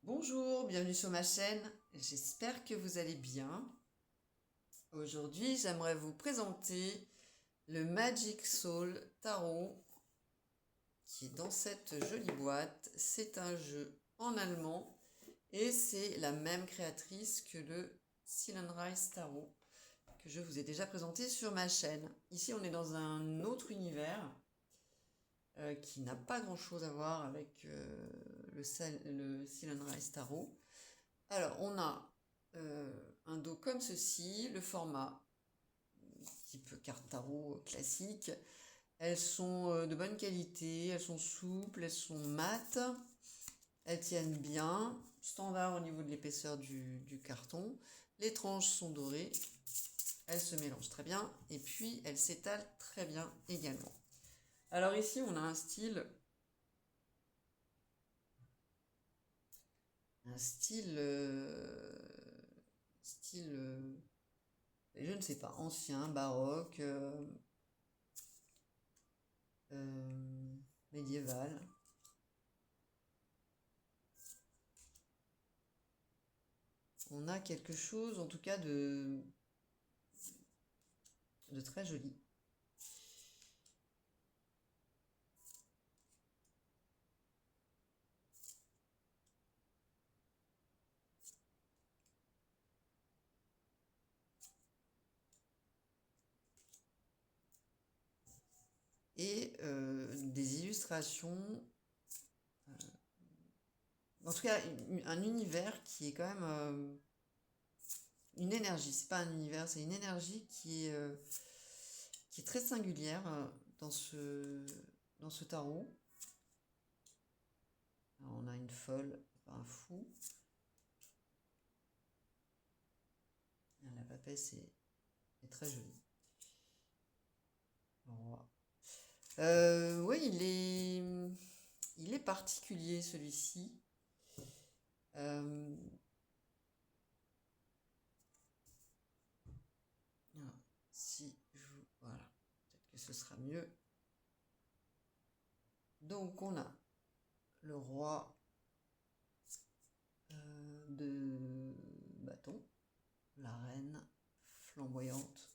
Bonjour, bienvenue sur ma chaîne, j'espère que vous allez bien. Aujourd'hui, j'aimerais vous présenter le Magic Soul Tarot qui est dans cette jolie boîte. C'est un jeu en allemand et c'est la même créatrice que le Silence Tarot que je vous ai déjà présenté sur ma chaîne. Ici, on est dans un autre univers qui n'a pas grand-chose à voir avec le Silence Tarot. Alors, on a un dos comme ceci, le format type carte tarot classique. Elles sont de bonne qualité, elles sont souples, elles sont mates, elles tiennent bien, standard au niveau de l'épaisseur du carton. Les tranches sont dorées, elles se mélangent très bien et puis elles s'étalent très bien également. Alors ici, on a un style style je ne sais pas, ancien, baroque, médiéval. On a quelque chose, en tout cas, de très joli. Et des illustrations, en tout cas, un univers qui est quand même une énergie. C'est pas un univers, c'est une énergie qui est très singulière dans ce tarot. Alors, on a une folle, un fou. La papesse est très jolie. Oui, il est particulier celui-ci. Euh, alors, si je voilà, peut-être que ce sera mieux. Donc on a le roi de bâton, la reine flamboyante.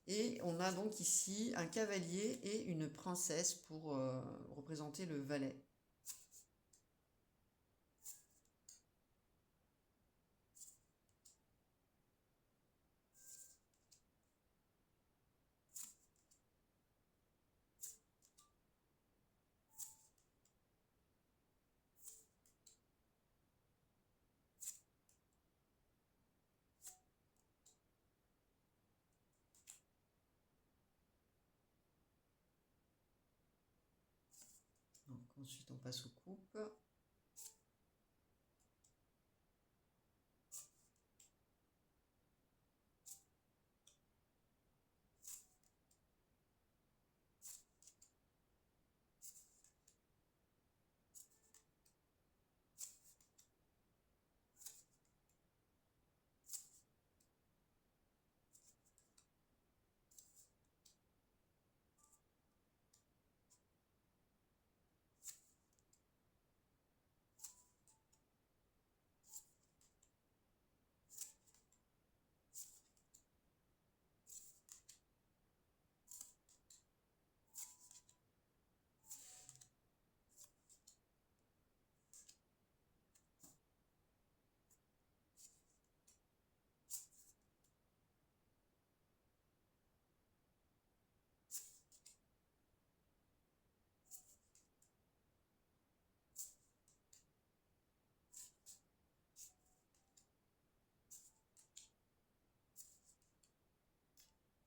Et on a donc ici un cavalier et une princesse pour représenter le valet. Donc ensuite on passe aux coupes.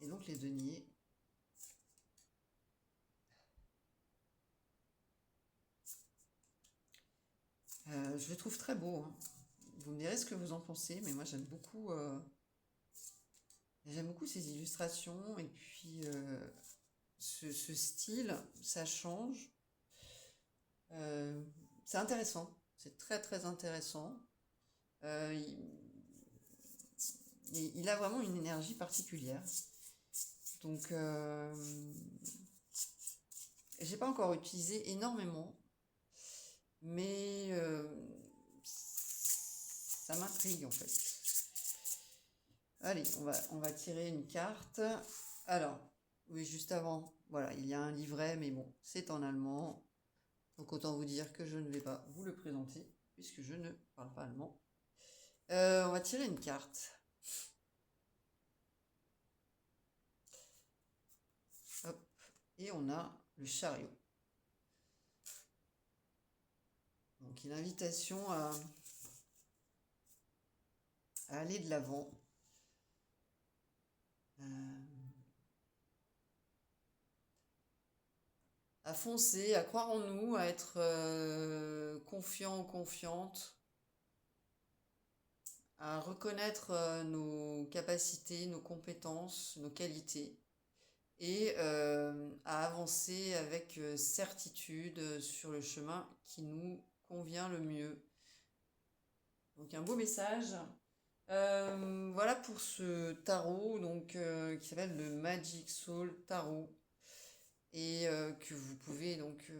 Et donc les deniers. Je le trouve très beau, hein. Vous me direz ce que vous en pensez, mais moi j'aime beaucoup ces illustrations et puis ce style, ça change. Euh, c'est intéressant, c'est très très intéressant. Euh, il, il a vraiment une énergie particulière. Donc J'ai pas encore utilisé énormément, mais ça m'intrigue en fait. Allez, on va tirer une carte. Alors, oui, juste avant, voilà, il y a un livret, mais bon, c'est en allemand. Donc autant vous dire que je ne vais pas vous le présenter, puisque je ne parle pas allemand. On va tirer une carte. Hop. Et on a le chariot. Donc une invitation à aller de l'avant. À foncer, à croire en nous, à être confiant ou confiante, à reconnaître nos capacités, nos compétences, nos qualités, et à avancer avec certitude sur le chemin qui nous convient le mieux. Donc un beau message. Voilà pour ce tarot donc, qui s'appelle le Magic Soul Tarot et que vous pouvez donc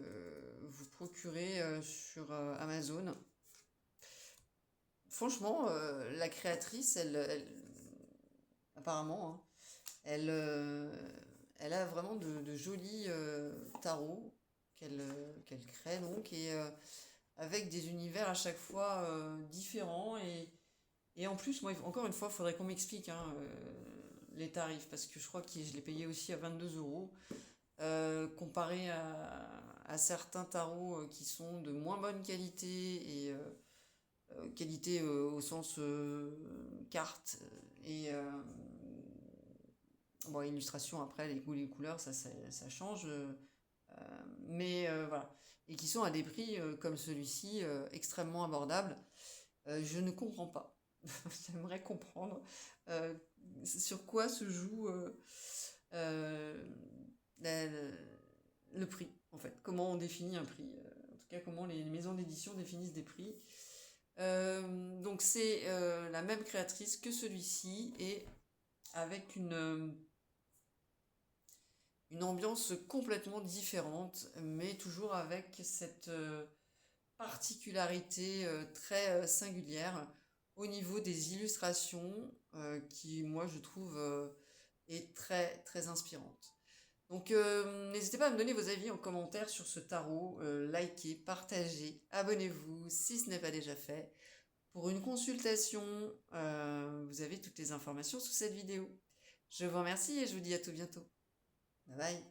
vous procurer sur Amazon. Franchement, la créatrice, apparemment, hein, elle a vraiment de jolis tarots qu'elle crée donc et avec des univers à chaque fois différents et en plus, moi, encore une fois, il faudrait qu'on m'explique hein, les tarifs parce que je crois que je l'ai payé aussi à 22 euros. Comparé à certains tarots qui sont de moins bonne qualité et qualité au sens carte et bon, illustration après les goûts les couleurs ça change mais voilà et qui sont à des prix comme celui-ci extrêmement abordables. Je ne comprends pas. J'aimerais comprendre sur quoi se joue la, le prix, en fait. Comment on définit un prix. En tout cas, comment les maisons d'édition définissent des prix. Donc, c'est la même créatrice que celui-ci et avec une ambiance complètement différente, mais toujours avec cette particularité très singulière au niveau des illustrations qui, moi, je trouve est très, très inspirante. Donc n'hésitez pas à me donner vos avis en commentaire sur ce tarot, likez, partagez, abonnez-vous si ce n'est pas déjà fait. Pour une consultation, vous avez toutes les informations sous cette vidéo. Je vous remercie et je vous dis à tout bientôt. Bye bye.